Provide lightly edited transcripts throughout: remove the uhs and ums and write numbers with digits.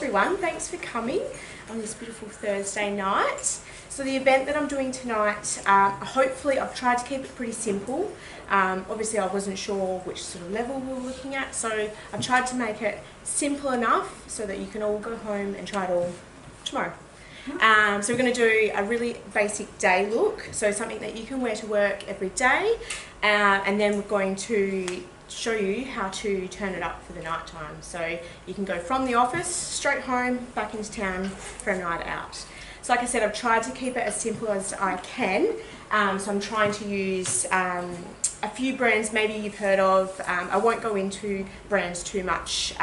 everyone, thanks for coming on this beautiful Thursday night. So the event that I'm doing tonight, hopefully I've tried to keep it pretty simple. Obviously I wasn't sure which sort of level we were looking at, so I've tried to make it simple enough so that you can all go home and try it all tomorrow. So we're going to do a really basic day look, so something that you can wear to work every day, and then we're going to show you how to turn it up for the night time. So you can go from the office straight home, back into town for a night out. So like I said, I've tried to keep it as simple as I can. So I'm trying to use a few brands maybe you've heard of. I won't go into brands too much,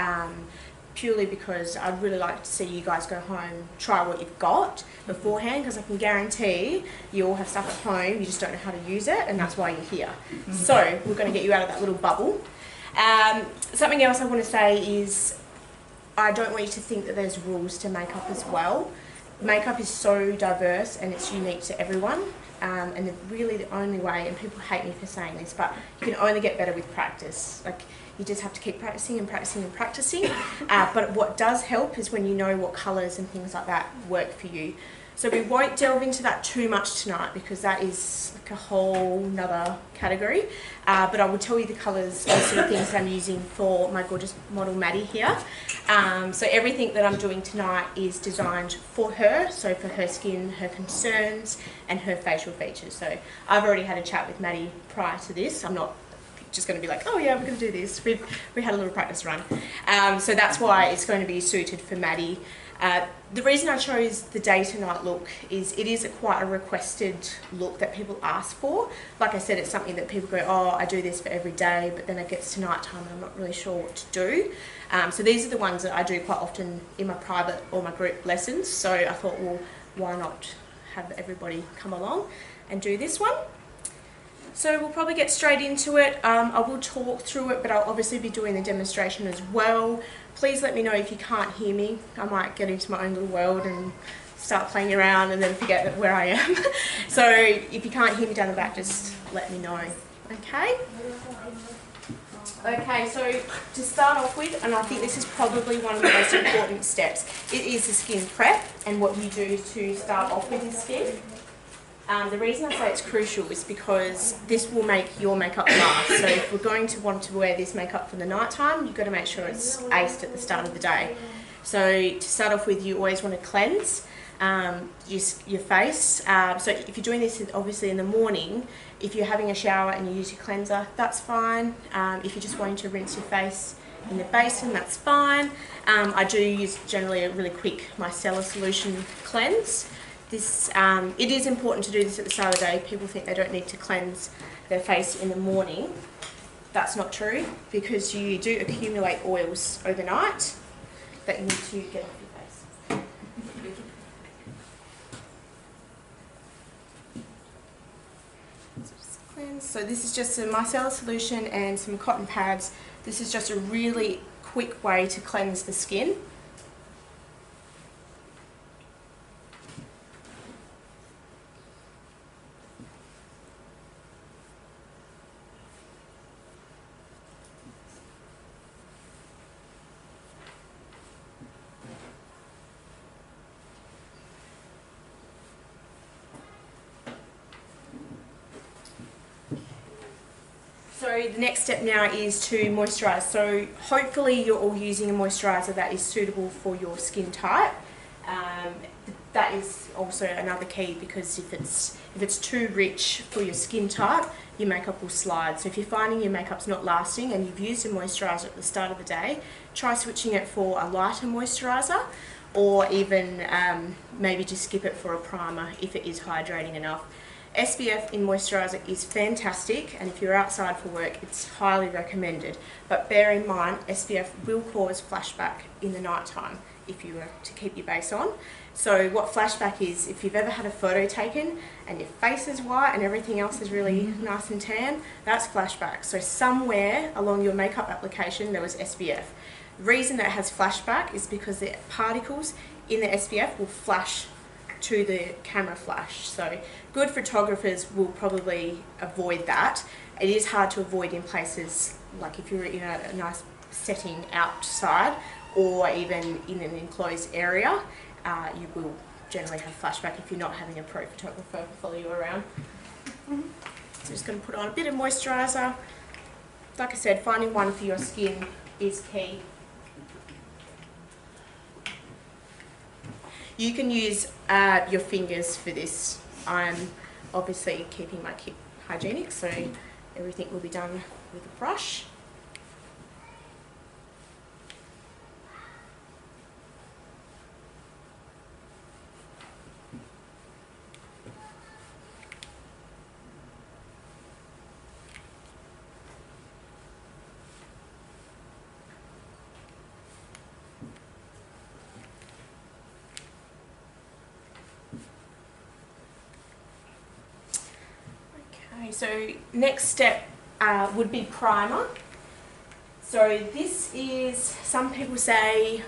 purely because I'd really like to see you guys go home, try what you've got beforehand, because I can guarantee you all have stuff at home, you just don't know how to use it, and that's why you're here. So we're going to get you out of that little bubble. Something else I want to say is I don't want you to think that there's rules to makeup as well. Makeup is so diverse and it's unique to everyone, and really the only way, and people hate me for saying this, but you can only get better with practice. Like, you just have to keep practicing and practicing and practicing. But what does help is when you know what colours and things like that work for you. So we won't delve into that too much tonight because that is like a whole nother category. But I will tell you the colours and sort of things that I'm using for my gorgeous model Maddie here. So everything that I'm doing tonight is designed for her, so for her skin, her concerns and her facial features. So I've already had a chat with Maddie prior to this. I'm not just going to be like, oh yeah, we're going to do this. We had a little practice run. So that's why it's going to be suited for Maddie. The reason I chose the day to night look is it is quite a requested look that people ask for. Like I said, it's something that people go, oh, I do this for every day, but then it gets to night time and I'm not really sure what to do. So these are the ones that I do quite often in my private or my group lessons. So I thought, well, why not have everybody come along and do this one? So we'll probably get straight into it. I will talk through it, but I'll obviously be doing the demonstration as well. Please let me know if you can't hear me. I might get into my own little world and start playing around and then forget where I am. So if you can't hear me down the back, just let me know. Okay? Okay, so to start off with, and I think this is probably one of the most important steps, it is the skin prep and what you do to start off with your skin. The reason I say it's crucial is because this will make your makeup last. So if we're going to want to wear this makeup for the night time, you've got to make sure it's aced at the start of the day. So to start off with, you always want to cleanse your face. So if you're doing this obviously in the morning, if you're having a shower and you use your cleanser, that's fine. If you're just wanting to rinse your face in the basin, that's fine. I do use generally a really quick micellar solution cleanse. This, it is important to do this at the start of the day. People think they don't need to cleanse their face in the morning. That's not true, because you do accumulate oils overnight that you need to get off your face. So this is just a micellar solution and some cotton pads. This is just a really quick way to cleanse the skin. So the next step now is to moisturise. So hopefully you're all using a moisturiser that is suitable for your skin type. That is also another key, because if it's too rich for your skin type, your makeup will slide. So if you're finding your makeup's not lasting and you've used a moisturiser at the start of the day, try switching it for a lighter moisturiser, or even maybe just skip it for a primer if it is hydrating enough. SPF in moisturiser is fantastic, and if you're outside for work, it's highly recommended. But bear in mind, SPF will cause flashback in the night time if you were to keep your base on. So what flashback is, if you've ever had a photo taken and your face is white and everything else is really nice and tan, that's flashback. So somewhere along your makeup application there was SPF. The reason that it has flashback is because the particles in the SPF will flash to the camera flash. So good photographers will probably avoid that. It is hard to avoid in places like if you're in a nice setting outside or even in an enclosed area, you will generally have flashback if you're not having a pro photographer follow you around. So just going to put on a bit of moisturiser. Like I said, finding one for your skin is key. You can use your fingers for this. I'm obviously keeping my kit hygienic, so everything will be done with a brush. So next step would be primer. So this is, some people say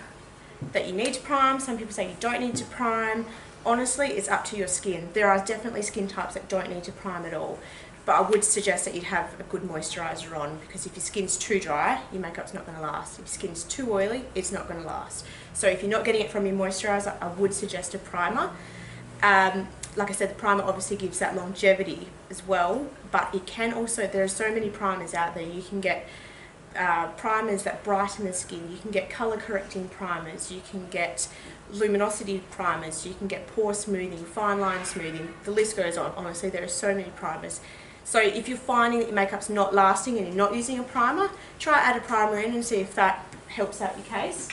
that you need to prime, some people say you don't need to prime. Honestly, it's up to your skin. There are definitely skin types that don't need to prime at all, but I would suggest that you'd have a good moisturiser on, because if your skin's too dry, your makeup's not going to last. If your skin's too oily, it's not going to last. So if you're not getting it from your moisturiser, I would suggest a primer. Like I said, the primer obviously gives that longevity as well, but it can also, there are so many primers out there. You can get primers that brighten the skin, you can get colour correcting primers, you can get luminosity primers, you can get pore smoothing, fine line smoothing, the list goes on. Honestly, there are so many primers. So if you're finding that your makeup's not lasting and you're not using a primer, try add a primer in and see if that helps out your case.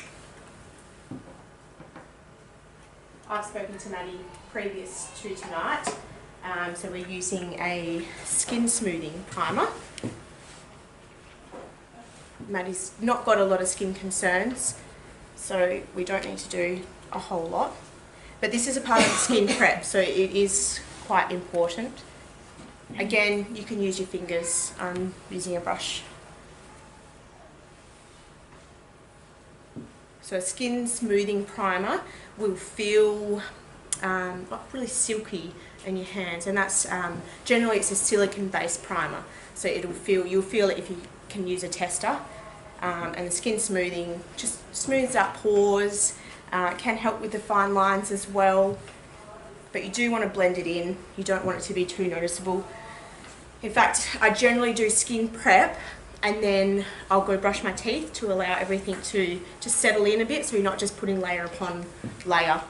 I've spoken to Maddie previous to tonight, so we're using a skin smoothing primer. Maddie's not got a lot of skin concerns, so we don't need to do a whole lot. But this is a part of the skin prep, so it is quite important. Again, you can use your fingers. I'm using a brush. So a skin smoothing primer will feel really silky in your hands, and that's generally it's a silicone based primer, so you'll feel it if you can use a tester. And the skin smoothing just smooths out pores, can help with the fine lines as well, but you do want to blend it in. You don't want it to be too noticeable. In fact, I generally do skin prep and then I'll go brush my teeth to allow everything to just settle in a bit, so you're not just putting layer upon layer.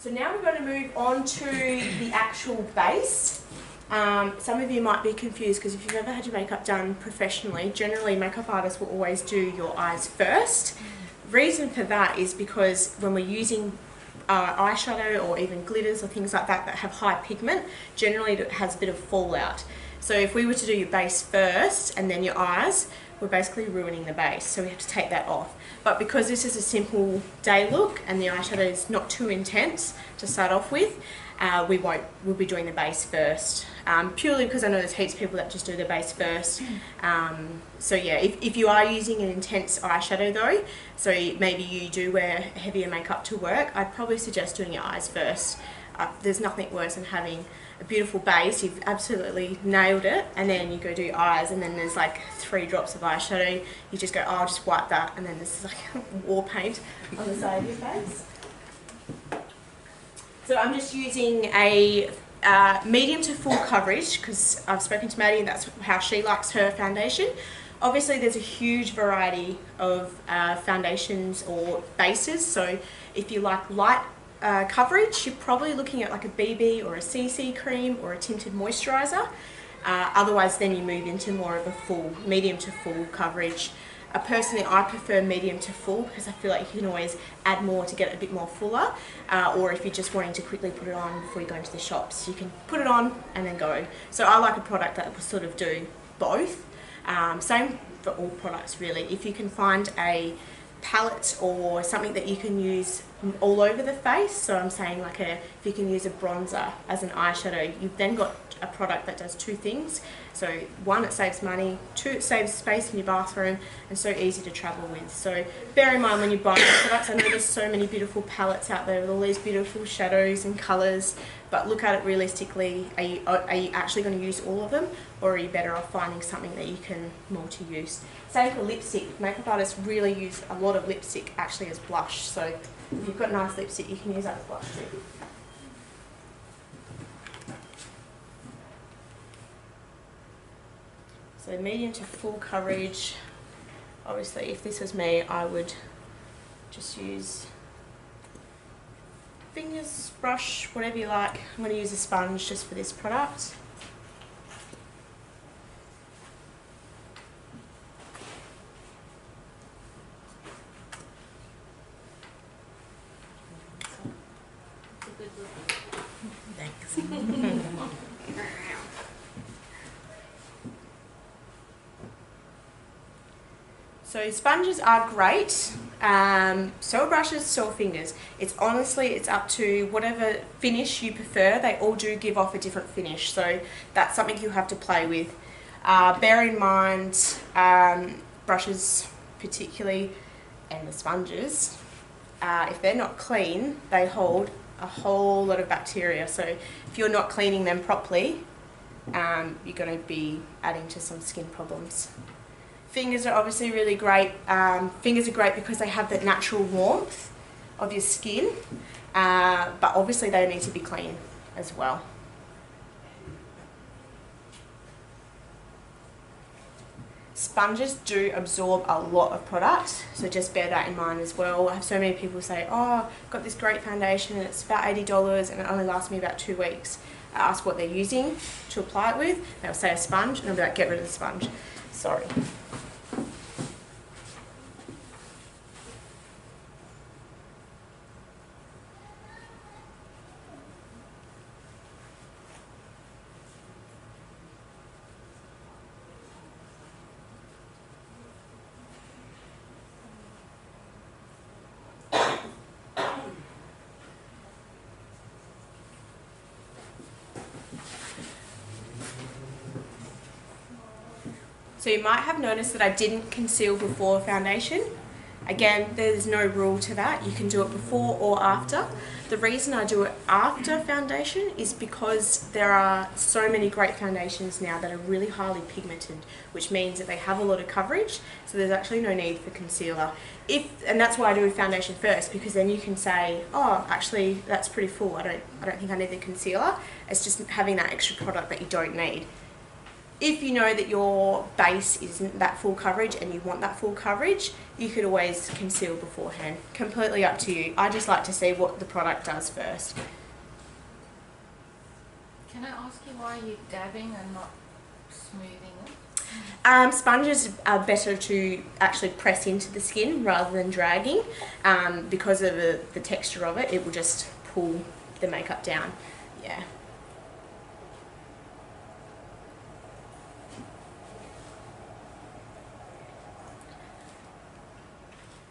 So now we're going to move on to the actual base. Some of you might be confused because if you've ever had your makeup done professionally, generally makeup artists will always do your eyes first. Reason for that is because when we're using eyeshadow or even glitters or things like that that have high pigment, generally it has a bit of fallout. So if we were to do your base first and then your eyes, we're basically ruining the base, so we have to take that off. But because this is a simple day look and the eyeshadow is not too intense to start off with, we'll be doing the base first. Purely because I know there's heaps of people that just do the base first. So yeah, if you are using an intense eyeshadow though, so maybe you do wear heavier makeup to work, I'd probably suggest doing your eyes first. There's nothing worse than having a beautiful base, you've absolutely nailed it, and then you go do your eyes and then there's like 3 drops of eyeshadow, you just go, oh, I'll just wipe that, and then there's like war paint on the side of your face. So I'm just using a medium to full coverage because I've spoken to Maddie and that's how she likes her foundation. Obviously there's a huge variety of foundations or bases, so if you like light coverage, you're probably looking at like a BB or a CC cream or a tinted moisturizer. Otherwise then you move into more of a full, medium to full coverage. Personally, I prefer medium to full because I feel like you can always add more to get it a bit more fuller, or if you're just wanting to quickly put it on before you go into the shops, you can put it on and then go. So I like a product that will sort of do both. Same for all products really. If you can find a palette or something that you can use all over the face. So I'm saying like if you can use a bronzer as an eyeshadow, you've then got a product that does two things. So one, it saves money, two, it saves space in your bathroom, and so easy to travel with. So bear in mind when you buy the products, I know there's so many beautiful palettes out there with all these beautiful shadows and colours, but look at it realistically. Are you actually going to use all of them, or are you better off finding something that you can multi-use? Same for lipstick. Makeup artists really use a lot of lipstick actually as blush. So if you've got nice lipstick, you can use that as blush too. So medium to full coverage. Obviously, if this was me, I would just use fingers, brush, whatever you like. I'm going to use a sponge just for this product. Thanks. So sponges are great, so are brushes, so are fingers. It's honestly, it's up to whatever finish you prefer. They all do give off a different finish, so that's something you have to play with. Bear in mind, brushes particularly, and the sponges, if they're not clean, they hold a whole lot of bacteria. So if you're not cleaning them properly, you're going to be adding to some skin problems. Fingers are obviously really great. Fingers are great because they have that natural warmth of your skin, but obviously they need to be clean as well. Sponges do absorb a lot of product, so just bear that in mind as well. I have so many people say, oh, I've got this great foundation and it's about $80 and it only lasts me about 2 weeks. I ask what they're using to apply it with, they'll say a sponge, and I'll be like, get rid of the sponge. Sorry. So you might have noticed that I didn't conceal before foundation. Again, there's no rule to that. You can do it before or after. The reason I do it after foundation is because there are so many great foundations now that are really highly pigmented, which means that they have a lot of coverage, so there's actually no need for concealer. And that's why I do foundation first, because then you can say, oh, actually that's pretty full, I don't think I need the concealer. It's just having that extra product that you don't need. If you know that your base isn't that full coverage and you want that full coverage, you could always conceal beforehand. Completely up to you. I just like to see what the product does first. Can I ask you why you're dabbing and not smoothing it? Sponges are better to actually press into the skin rather than dragging. Because of the texture of it, it will just pull the makeup down. Yeah.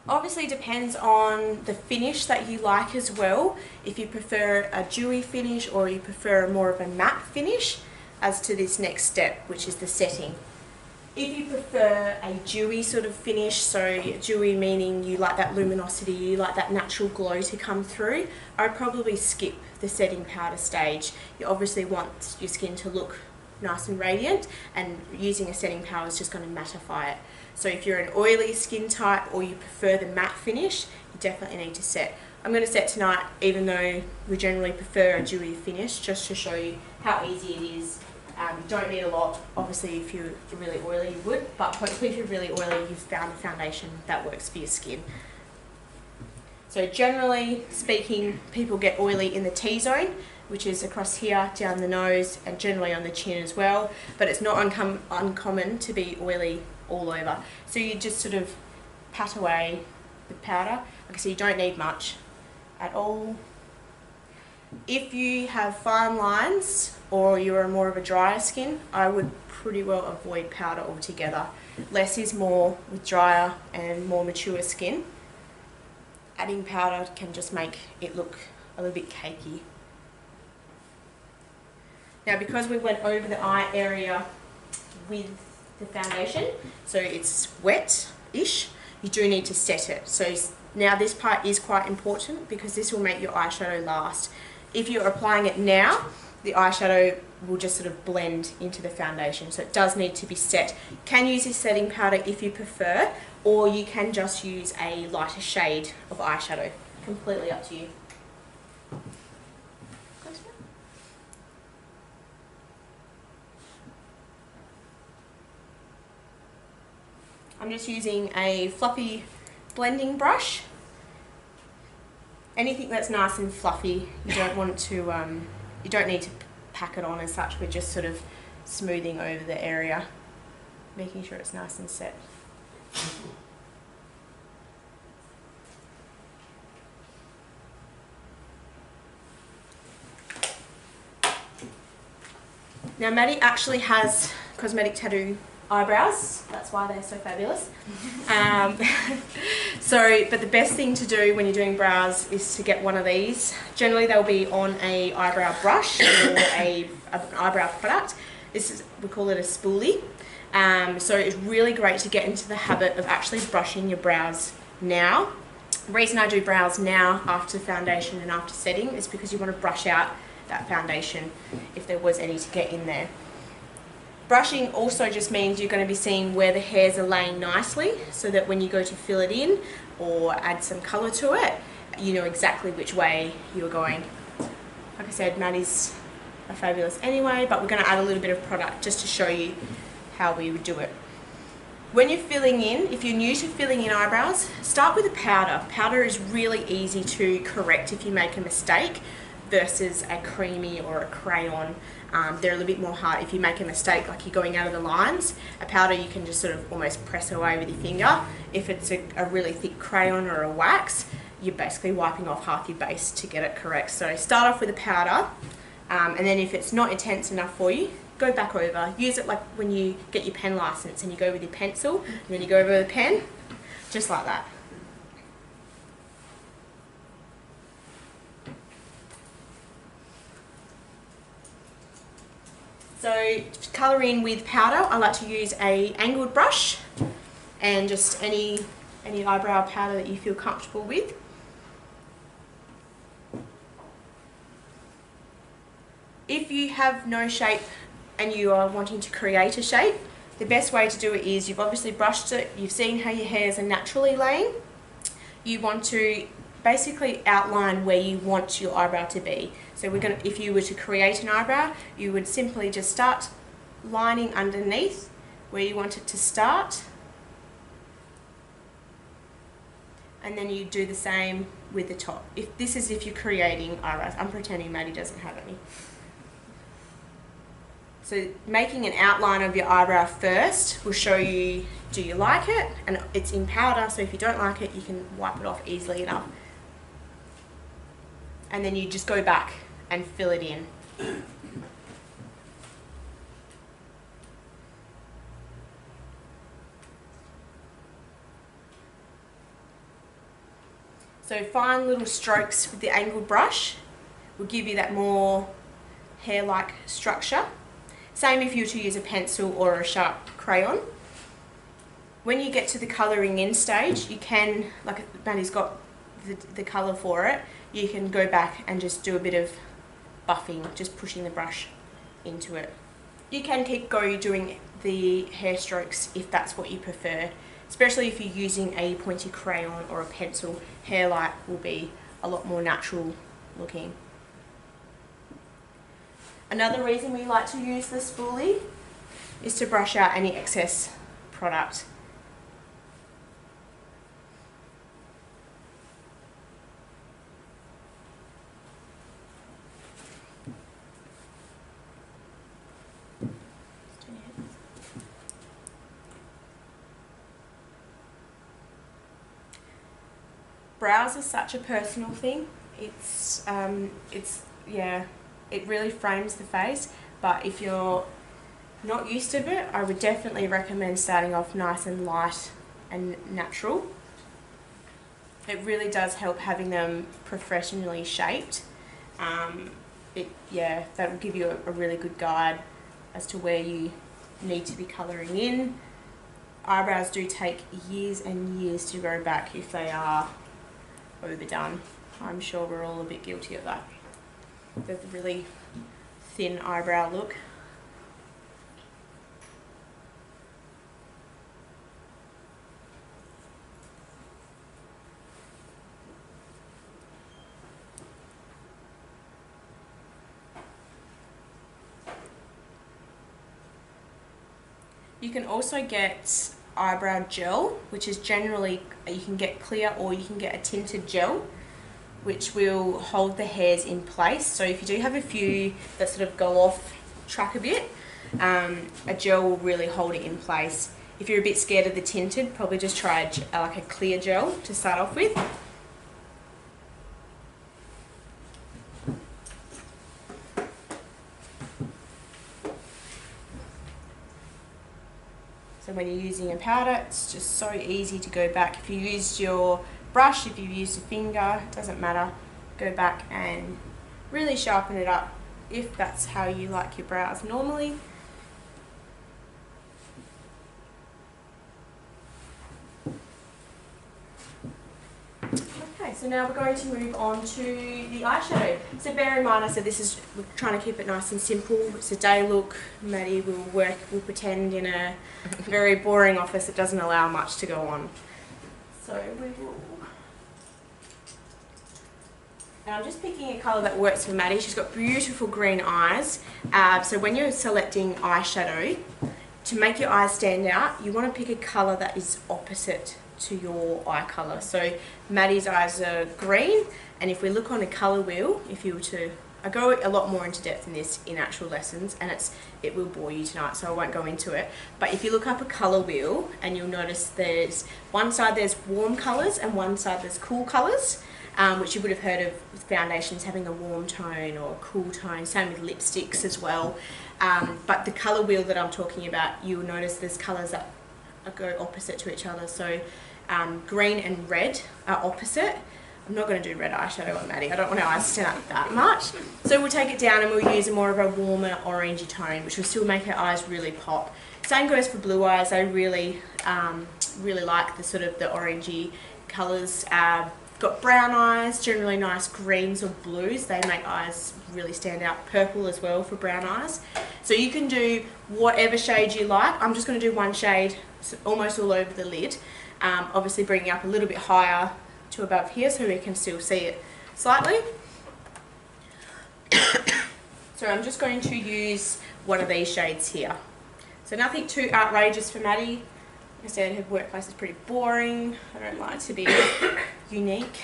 Obviously depends on the finish that you like as well. If you prefer a dewy finish or you prefer more of a matte finish as to this next step, which is the setting. If you prefer a dewy sort of finish, so dewy meaning you like that luminosity, you like that natural glow to come through, I'd probably skip the setting powder stage. You obviously want your skin to look nice and radiant, and using a setting powder is just going to mattify it. So if you're an oily skin type or you prefer the matte finish, you definitely need to set. I'm going to set tonight, even though we generally prefer a dewy finish, just to show you how easy it is. You don't need a lot. Obviously if you're really oily you would, but hopefully if you're really oily you've found a foundation that works for your skin. So generally speaking, people get oily in the T-zone, which is across here, down the nose, and generally on the chin as well, but it's not uncommon to be oily all over. So you just sort of pat away the powder. Like I said, you don't need much at all. If you have fine lines or you're more of a drier skin, I would pretty well avoid powder altogether. Less is more with drier and more mature skin. adding powder can just make it look a little bit cakey. Now because we went over the eye area with the foundation, so it's wet-ish, you do need to set it. So now this part is quite important because this will make your eyeshadow last. If you're applying it now, the eyeshadow will just sort of blend into the foundation, so it does need to be set. You can use this setting powder if you prefer, or you can just use a lighter shade of eyeshadow. Completely up to you. I'm just using a fluffy blending brush. Anything that's nice and fluffy, you don't want to, you don't need to pack it on as such. We're just sort of smoothing over the area, making sure it's nice and set. Now Maddie actually has cosmetic tattoo eyebrows, that's why they're so fabulous. But the best thing to do when you're doing brows is to get one of these. Generally they'll be on a eyebrow brush or an eyebrow product. This is, we call it a spoolie. So it's really great to get into the habit of actually brushing your brows now. The reason I do brows now after foundation and after setting is because you want to brush out that foundation if there was any to get in there. Brushing also just means you're going to be seeing where the hairs are laying nicely, so that when you go to fill it in or add some colour to it, you know exactly which way you're going. Like I said, Maddie's are fabulous anyway, but we're going to add a little bit of product just to show you how we would do it. When you're filling in, if you're new to filling in eyebrows, start with a powder. Powder is really easy to correct if you make a mistake versus a creamy or a crayon. They're a little bit more hard. If you make a mistake, like you're going out of the lines, a powder you can just sort of almost press away with your finger. If it's a really thick crayon or a wax, you're basically wiping off half your base to get it correct. So start off with a powder, and then if it's not intense enough for you, go back over. Use it like when you get your pen license and you go with your pencil, and then you go over with a pen, just like that. So to colour in with powder, I like to use a angled brush and just any eyebrow powder that you feel comfortable with. If you have no shape and you are wanting to create a shape, the best way to do it is you've obviously brushed it, you've seen how your hairs are naturally laying. You want to basically outline where you want your eyebrow to be. So we're going to, if you were to create an eyebrow, you would simply just start lining underneath where you want it to start, and then you do the same with the top. If this is if you're creating eyebrows, I'm pretending Maddie doesn't have any. So making an outline of your eyebrow first will show you, do you like it? And it's in powder, so if you don't like it, you can wipe it off easily enough. And then you just go back and fill it in. So fine little strokes with the angled brush will give you that more hair-like structure. Same if you were to use a pencil or a sharp crayon. When you get to the colouring in stage, you can, like Maddie's got the colour for it, you can go back and just do a bit of buffing, just pushing the brush into it. You can keep doing the hair strokes if that's what you prefer, especially if you're using a pointy crayon or a pencil. Hairlight will be a lot more natural looking. Another reason we like to use the spoolie is to brush out any excess product. Brows are such a personal thing. It really frames the face, but if you're not used to it, I would definitely recommend starting off nice and light and natural. It really does help having them professionally shaped. Yeah, that will give you a really good guide as to where you need to be colouring in. Eyebrows do take years and years to grow back if they are overdone. I'm sure we're all a bit guilty of that. The really thin eyebrow look. You can also get eyebrow gel, which is generally, you can get clear or you can get a tinted gel, which will hold the hairs in place. So if you do have a few that sort of go off track a bit, a gel will really hold it in place. If you're a bit scared of the tinted, probably just try like a clear gel to start off with. So when you're using a powder, it's just so easy to go back. If you used your brush, if you used a finger, it doesn't matter. Go back and really sharpen it up if that's how you like your brows normally. Okay, so now we're going to move on to the eyeshadow. So bear in mind, I said we're trying to keep it nice and simple. It's a day look. Maddie will pretend in a very boring office that doesn't allow much to go on. So we will. And I'm just picking a colour that works for Maddie. She's got beautiful green eyes. So when you're selecting eyeshadow, to make your eyes stand out, you want to pick a colour that is opposite to your eye colour. So Maddie's eyes are green, and if we look on a colour wheel, if you were to, I go a lot more into depth in this in actual lessons, and it will bore you tonight, so I won't go into it. But if you look up a colour wheel, and you'll notice there's one side there's warm colours and one side there's cool colours, which you would have heard of with foundations having a warm tone or a cool tone, same with lipsticks as well. But the colour wheel that I'm talking about, you'll notice there's colours that go opposite to each other. So green and red are opposite. I'm not going to do red eyeshadow on Maddie. I don't want our eyes to stand out that much. So we'll take it down and we'll use a more of a warmer orangey tone, which will still make our eyes really pop. Same goes for blue eyes. I really like the sort of the orangey colours. Got brown eyes, generally nice greens or blues. They make eyes really stand out. Purple as well for brown eyes. So you can do whatever shade you like. I'm just going to do one shade, so almost all over the lid. Obviously bringing up a little bit higher to above here so we can still see it slightly. So I'm just going to use one of these shades here. So nothing too outrageous for Maddie. Like I said, her workplace is pretty boring. I don't like to be unique,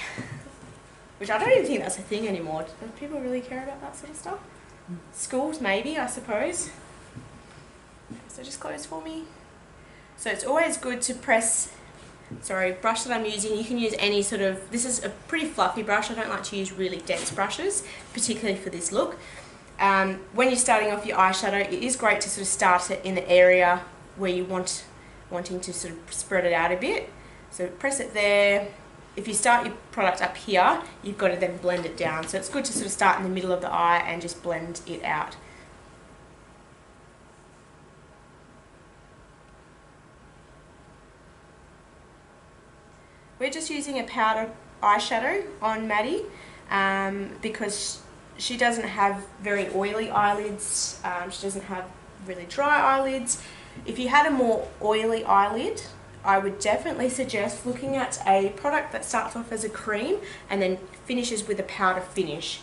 which I don't even think that's a thing anymore. Do people really care about that sort of stuff? Schools maybe, I suppose. So just close for me. So it's always good to press, brush that I'm using, you can use any sort of, this is a pretty fluffy brush. I don't like to use really dense brushes, particularly for this look. When you're starting off your eyeshadow, it is great to sort of start it in the area where you wanting to sort of spread it out a bit. So press it there. If you start your product up here, you've got to then blend it down. So it's good to sort of start in the middle of the eye and just blend it out. We're just using a powder eyeshadow on Maddie because she doesn't have very oily eyelids. She doesn't have really dry eyelids. If you had a more oily eyelid, I would definitely suggest looking at a product that starts off as a cream and then finishes with a powder finish.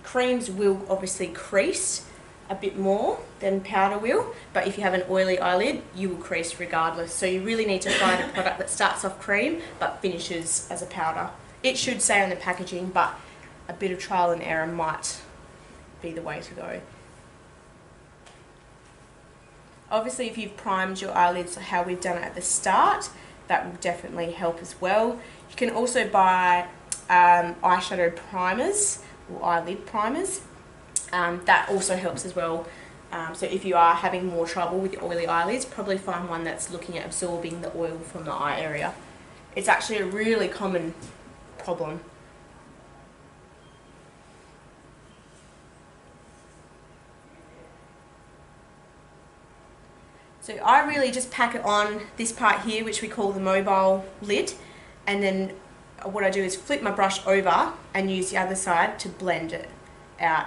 Creams will obviously crease a bit more than powder will, but if you have an oily eyelid, you will crease regardless. So you really need to find a product that starts off cream but finishes as a powder. It should say on the packaging, but a bit of trial and error might be the way to go. Obviously, if you've primed your eyelids how we've done it at the start, that will definitely help as well. You can also buy eyeshadow primers or eyelid primers. That also helps as well. So if you are having more trouble with your oily eyelids, probably find one that's looking at absorbing the oil from the eye area. It's actually a really common problem. So I really just pack it on this part here, which we call the mobile lid, and then what I do is flip my brush over and use the other side to blend it out.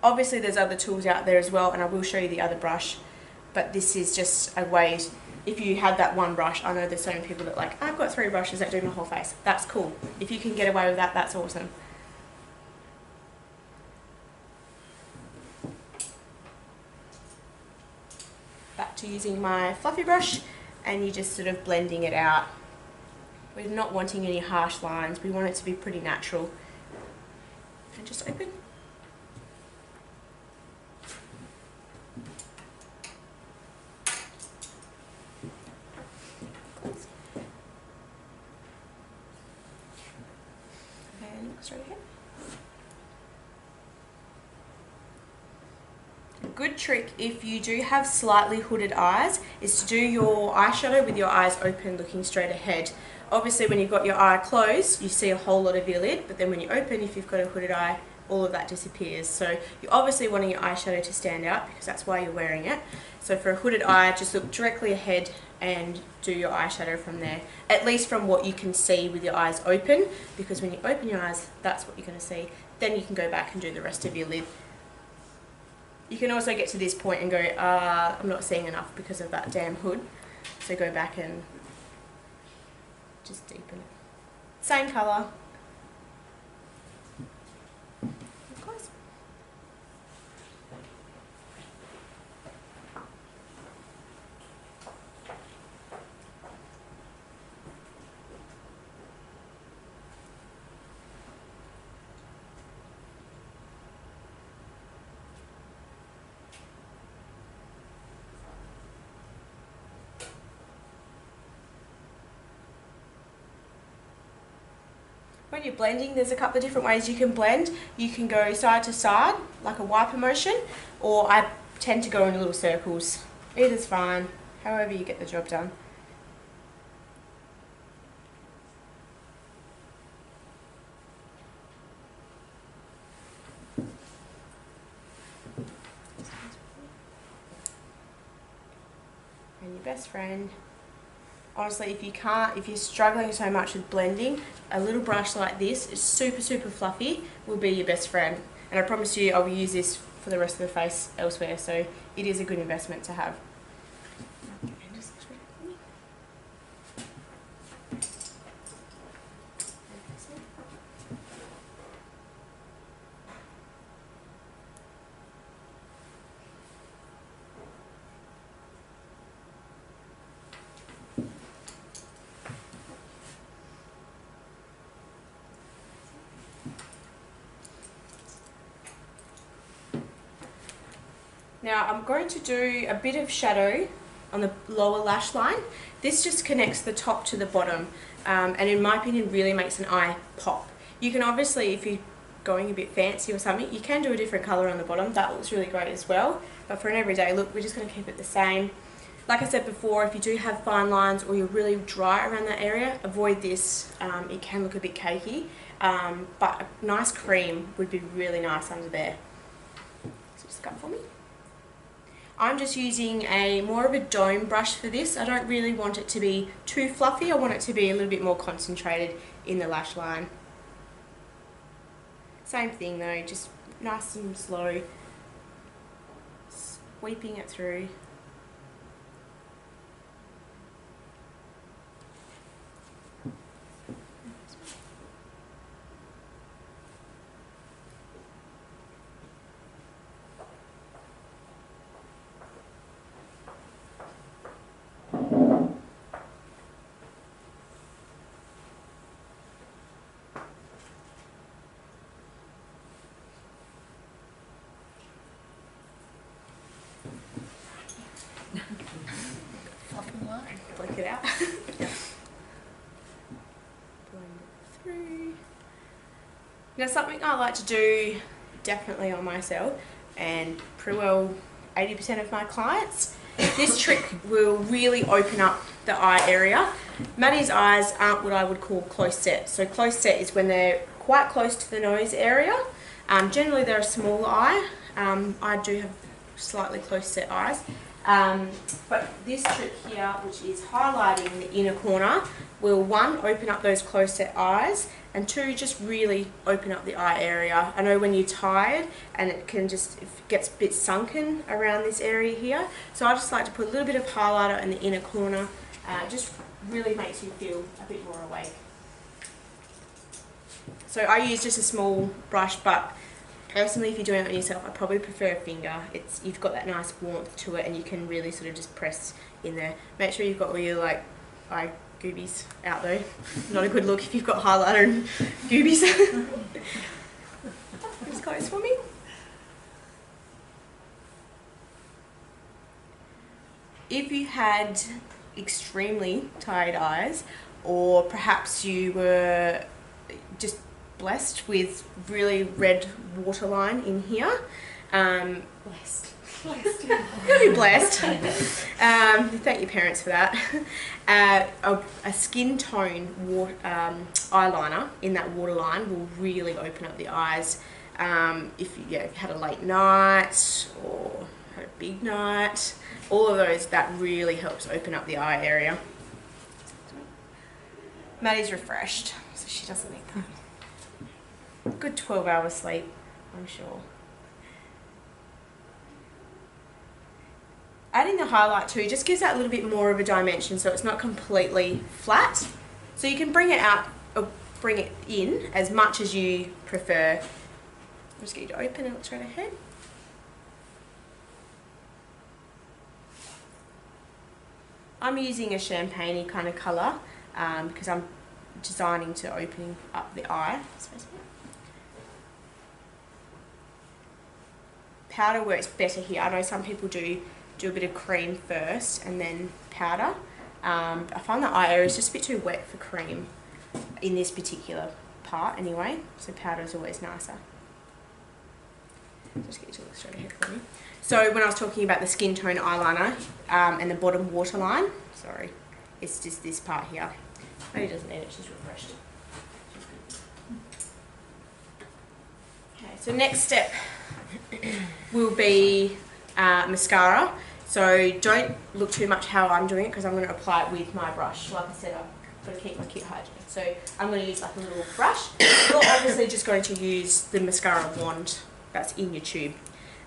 Obviously there's other tools out there as well, and I will show you the other brush, but this is just a way, if you have that one brush, I know there's so many people that like, I've got 3 brushes that do my whole face. That's cool. If you can get away with that, that's awesome. Back to using my fluffy brush, and you're just sort of blending it out. We're not wanting any harsh lines, we want it to be pretty natural. And just open. Close. And look straight ahead. Good trick if you do have slightly hooded eyes is to do your eyeshadow with your eyes open, looking straight ahead. Obviously when you've got your eye closed you see a whole lot of your lid, but then when you open, if you've got a hooded eye, all of that disappears. So you're obviously wanting your eyeshadow to stand out because that's why you're wearing it. So for a hooded eye, just look directly ahead and do your eyeshadow from there, at least from what you can see with your eyes open, because when you open your eyes, that's what you're going to see. Then you can go back and do the rest of your lid. You can also get to this point and go, I'm not seeing enough because of that damn hood. So go back and just deepen it. Same colour. Close. When you're blending, there's a couple of different ways you can blend. You can go side to side, like a wiper motion, or I tend to go in little circles. Either's fine, however you get the job done. And your best friend. Honestly, if you're struggling so much with blending, a little brush like this is super, super fluffy, will be your best friend. And I promise you I will use this for the rest of the face elsewhere, so it is a good investment to have. Now I'm going to do a bit of shadow on the lower lash line. This just connects the top to the bottom, and in my opinion really makes an eye pop. You can obviously, if you're going a bit fancy or something, you can do a different colour on the bottom. That looks really great as well. But for an everyday look, we're just going to keep it the same. Like I said before, if you do have fine lines or you're really dry around that area, avoid this. It can look a bit cakey, but a nice cream would be really nice under there. So just cut for me. I'm just using more of a dome brush for this. I don't really want it to be too fluffy. I want it to be a little bit more concentrated in the lash line. Same thing though, just nice and slow, sweeping it through. Flick it out. Yep. Blend it through. Now something I like to do definitely on myself, and pretty well 80% of my clients, This trick will really open up the eye area. Maddie's eyes aren't what I would call close set. So close set is when they're quite close to the nose area. Generally they're a smaller eye. I do have slightly close set eyes. But this trick here, which is highlighting the inner corner, will 1, open up those close set eyes, and 2, just really open up the eye area. I know when you're tired and it gets a bit sunken around this area here, so I just like to put a little bit of highlighter in the inner corner. Just really makes you feel a bit more awake. So I use just a small brush, but personally, if you're doing it on yourself, I probably prefer a finger. You've got that nice warmth to it, and you can really sort of just press in there. Make sure you've got all your eye goobies out though. Not a good look if you've got highlighter and goobies. Just close for me. If you had extremely tired eyes, or perhaps you were just blessed with really red waterline in here, blessed. You'll be blessed. Thank your parents for that. A skin tone eyeliner in that waterline will really open up the eyes. If you had a late night or had a big night, all of those, that really helps open up the eye area. Maddie's refreshed, so she doesn't need that. Good 12 hours sleep, I'm sure. Adding the highlight too just gives that a little bit more of a dimension, so it's not completely flat. So you can bring it out, or bring it in as much as you prefer. I'll just get you to open and look straight ahead. I'm using a champagne-y kind of colour because I'm designing to open up the eye. Powder works better here. I know some people do a bit of cream first and then powder. I find the eye area is just a bit too wet for cream in this particular part anyway, so powder is always nicer. Just get you to look straight ahead for me. So when I was talking about the skin tone eyeliner and the bottom waterline, sorry, it's just this part here. Maybe doesn't need it, she's refreshed. Okay, so next step will be mascara. So don't look too much how I'm doing it because I'm going to apply it with my brush. Like I said, I've got to keep my kit hygiene. So I'm going to use like a little brush. You're obviously just going to use the mascara wand that's in your tube.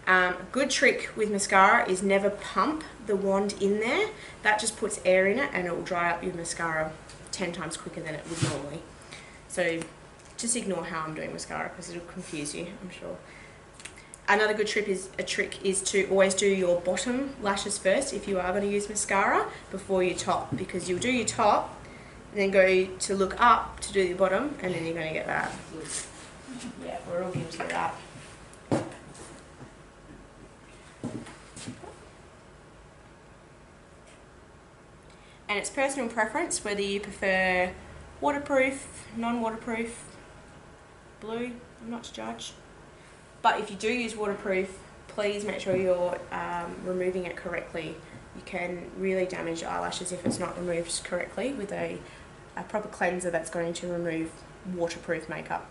A good trick with mascara is never pump the wand in there. That just puts air in it and it will dry up your mascara 10 times quicker than it would normally. So just ignore how I'm doing mascara because it'll confuse you, I'm sure. Another good trick is to always do your bottom lashes first if you are going to use mascara before your top, because you'll do your top and then go to look up to do your bottom and then you're going to get that. Yeah, we're all guilty of that. And it's personal preference whether you prefer waterproof, non-waterproof, blue, I'm not to judge. But if you do use waterproof, please make sure you're removing it correctly. You can really damage your eyelashes if it's not removed correctly with a proper cleanser that's going to remove waterproof makeup.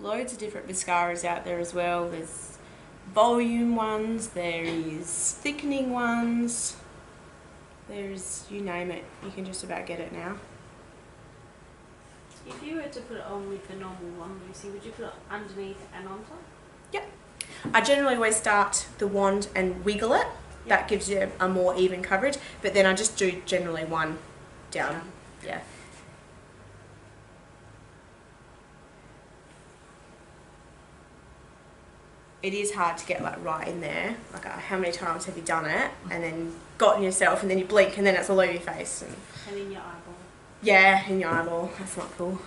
Loads of different mascaras out there as well. There's volume ones, there is thickening ones, there's, you name it, you can just about get it now. If you were to put it on with the normal one, Lucy, would you put it underneath and on top? Yep. I generally always start the wand and wiggle it. Yep. That gives you a more even coverage, but then I just do generally one down. Yeah. it is hard to get like right in there. Like how many times have you done it and then gotten yourself and then you blink and then it's all over your face. And in your eyeball. Yeah, in your eyeball. That's not cool.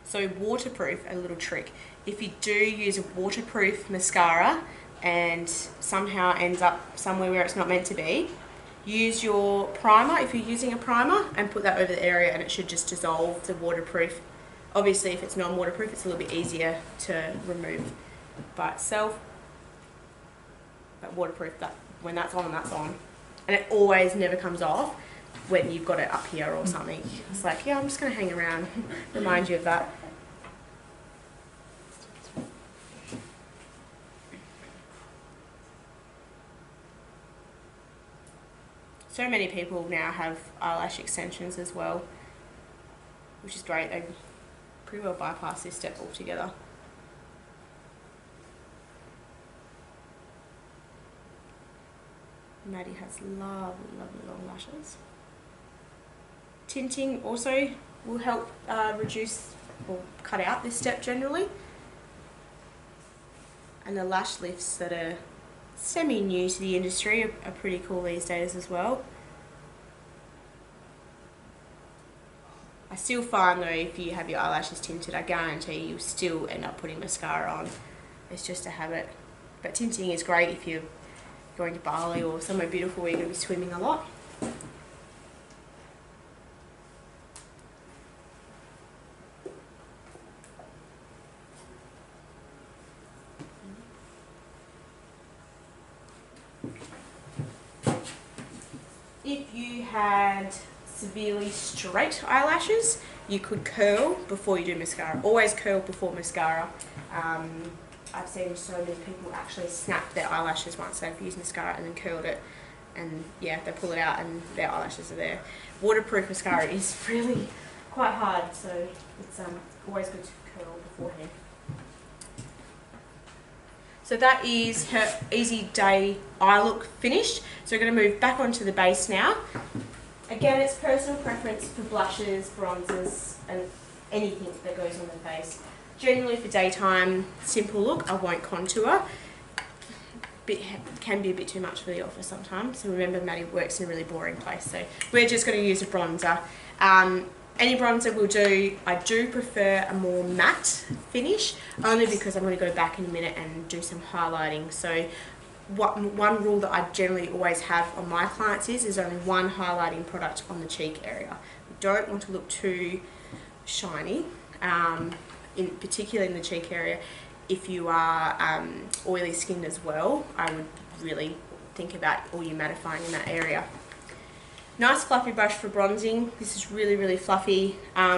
So waterproof, a little trick. If you do use a waterproof mascara and somehow ends up somewhere where it's not meant to be, use your primer, if you're using a primer, and put that over the area and it should just dissolve the waterproof. Obviously if it's non-waterproof it's a little bit easier to remove by itself, but waterproof, that when that's on, that's on. And it always never comes off when you've got it up here or something. It's like, yeah, I'm just going to hang around, remind you of that. So many people now have eyelash extensions as well, which is great. They pretty well bypass this step altogether. Maddie has lovely, lovely long lashes. Tinting also will help reduce or cut out this step generally. And the lash lifts that are semi-new to the industry are pretty cool these days as well. I still find though, if you have your eyelashes tinted, I guarantee you'll still end up putting mascara on. It's just a habit. But tinting is great if you're going to Bali or somewhere beautiful where you're going to be swimming a lot. If you had severely straight eyelashes, you could curl before you do mascara. Always curl before mascara. I've seen so many people actually snap their eyelashes once they've used mascara and then curled it, and yeah, they pull it out and their eyelashes are there. Waterproof mascara is really quite hard, so it's always good to curl beforehand. So that is her easy day eye look finished. So we're going to move back onto the base now. Again, it's personal preference for blushes, bronzers and anything that goes on the face. Generally for daytime, simple look, I won't contour. Can be a bit too much for the office sometimes. So remember, Maddie works in a really boring place, so we're just going to use a bronzer. Any bronzer will do. I do prefer a more matte finish, only because I'm going to go back in a minute and do some highlighting. So one rule that I generally always have on my clients is only one highlighting product on the cheek area. We don't want to look too shiny, particularly in the cheek area. If you are oily skinned as well, I would really think about all your mattifying in that area. Nice fluffy brush for bronzing. This is really, really fluffy.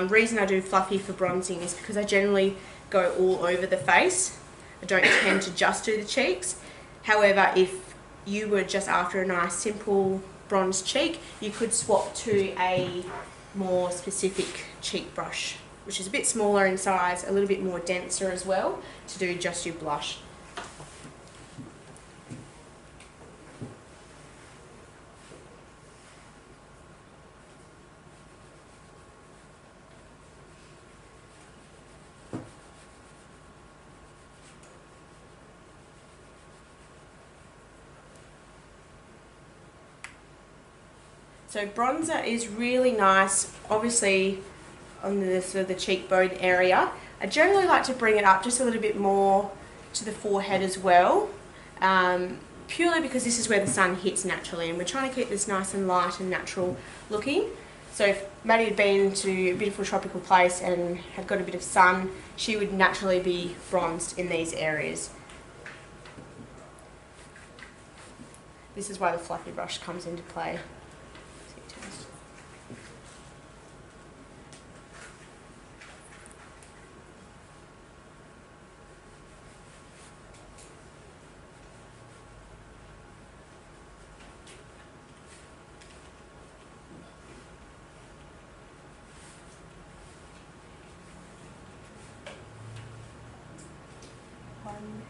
Reason I do fluffy for bronzing is because I generally go all over the face. I don't tend to just do the cheeks. However, if you were just after a nice simple bronze cheek, you could swap to a more specific cheek brush, which is a bit smaller in size, a little bit more denser as well, to do just your blush. So bronzer is really nice, obviously on the sort of the cheekbone area. I generally like to bring it up just a little bit more to the forehead as well, purely because this is where the sun hits naturally, and we're trying to keep this nice and light and natural looking. So if Maddie had been to a beautiful tropical place and had got a bit of sun, she would naturally be bronzed in these areas. This is why the fluffy brush comes into play.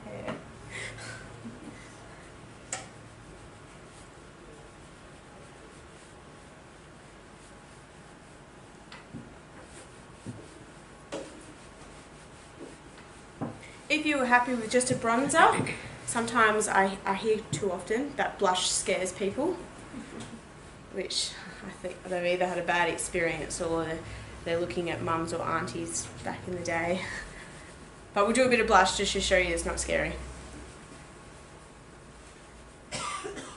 Hair. If you were happy with just a bronzer, sometimes I hear too often that blush scares people, which I think they've either had a bad experience or they're looking at mums or aunties back in the day. But we'll do a bit of blush just to show you it's not scary.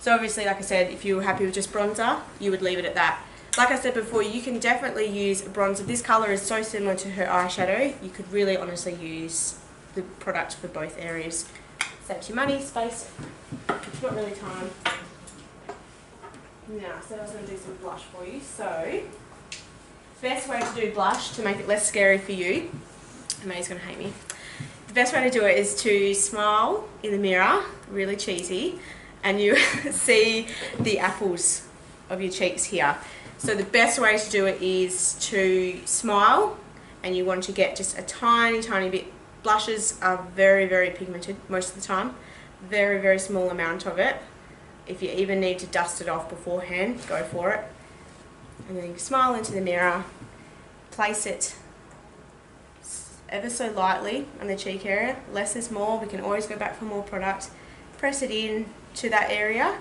So obviously, like I said, if you were happy with just bronzer, you would leave it at that. Like I said before, you can definitely use a bronzer. This colour is so similar to her eyeshadow, you could really honestly use the product for both areas. Saves you money, space, not really time. Now, so I was going to do some blush for you. So, best way to do blush to make it less scary for you, and May's going to hate me. The best way to do it is to smile in the mirror, really cheesy, and you see the apples of your cheeks here. So the best way to do it is to smile, and you want to get just a tiny, tiny bit. Blushes are very, very pigmented most of the time. Very, very small amount of it. If you even need to dust it off beforehand, go for it. And then you smile into the mirror, place it ever so lightly on the cheek area. Less is more, we can always go back for more product. Press it in to that area,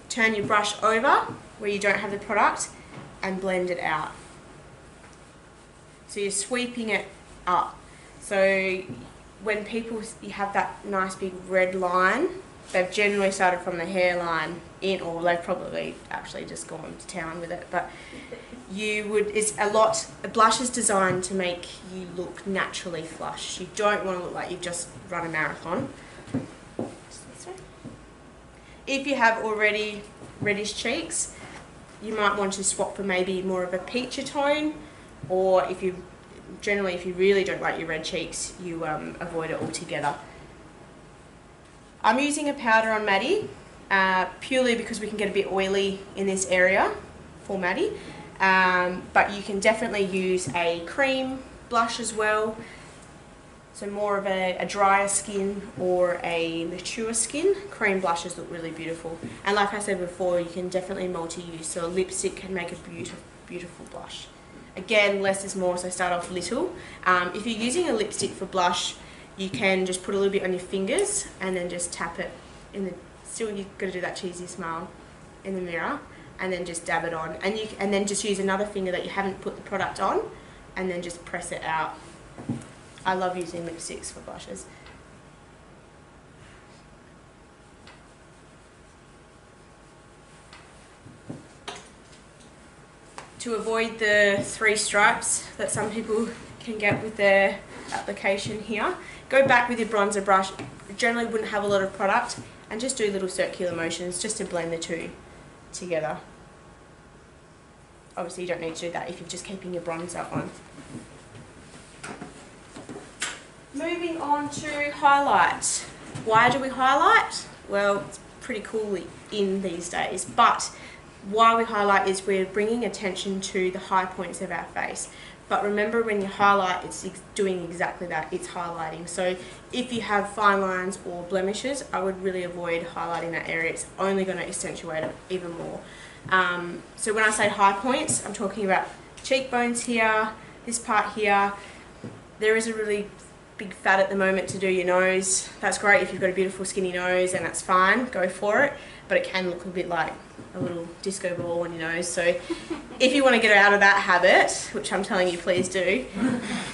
turn your brush over where you don't have the product and blend it out. So you're sweeping it up. So when people have that nice big red line, they've generally started from the hairline in, or they've probably actually just gone to town with it. But a blush is designed to make you look naturally flush. You don't want to look like you've just run a marathon. If you have already reddish cheeks, you might want to swap for maybe more of a peachy tone, or if you really don't like your red cheeks, you avoid it altogether. I'm using a powder on Maddie, purely because we can get a bit oily in this area for Maddie, but you can definitely use a cream blush as well. So more of a drier skin or a mature skin, cream blushes look really beautiful. And like I said before, you can definitely multi-use, so a lipstick can make a beautiful, beautiful blush. Again, less is more, so start off little. If you're using a lipstick for blush, you can just put a little bit on your fingers and then just tap it in the, still you've got to do that cheesy smile in the mirror, and then just dab it on. And then just use another finger that you haven't put the product on, and then just press it out. I love using lipsticks for blushes. To avoid the 3 stripes that some people can get with their application here, go back with your bronzer brush. Generally wouldn't have a lot of product, and just do little circular motions just to blend the two together. Obviously you don't need to do that if you're just keeping your bronzer on. Moving on to highlight. Why do we highlight? Well, it's pretty cool in these days, but why we highlight is we're bringing attention to the high points of our face. But remember, when you highlight, it's doing exactly that, it's highlighting. So if you have fine lines or blemishes, I would really avoid highlighting that area. It's only going to accentuate it even more. So when I say high points, I'm talking about cheekbones here, this part here. There is a really big fad at the moment to do your nose. That's great if you've got a beautiful skinny nose, and that's fine, go for it. But it can look a bit like a little disco ball on your nose. So if you want to get out of that habit, which I'm telling you please do,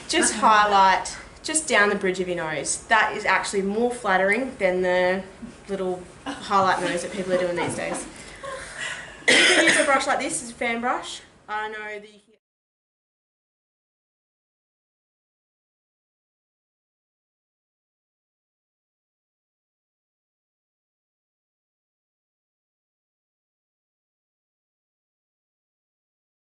just highlight just down the bridge of your nose. That is actually more flattering than the little highlight nose that people are doing these days. You can use a brush like this as a fan brush. I know that you can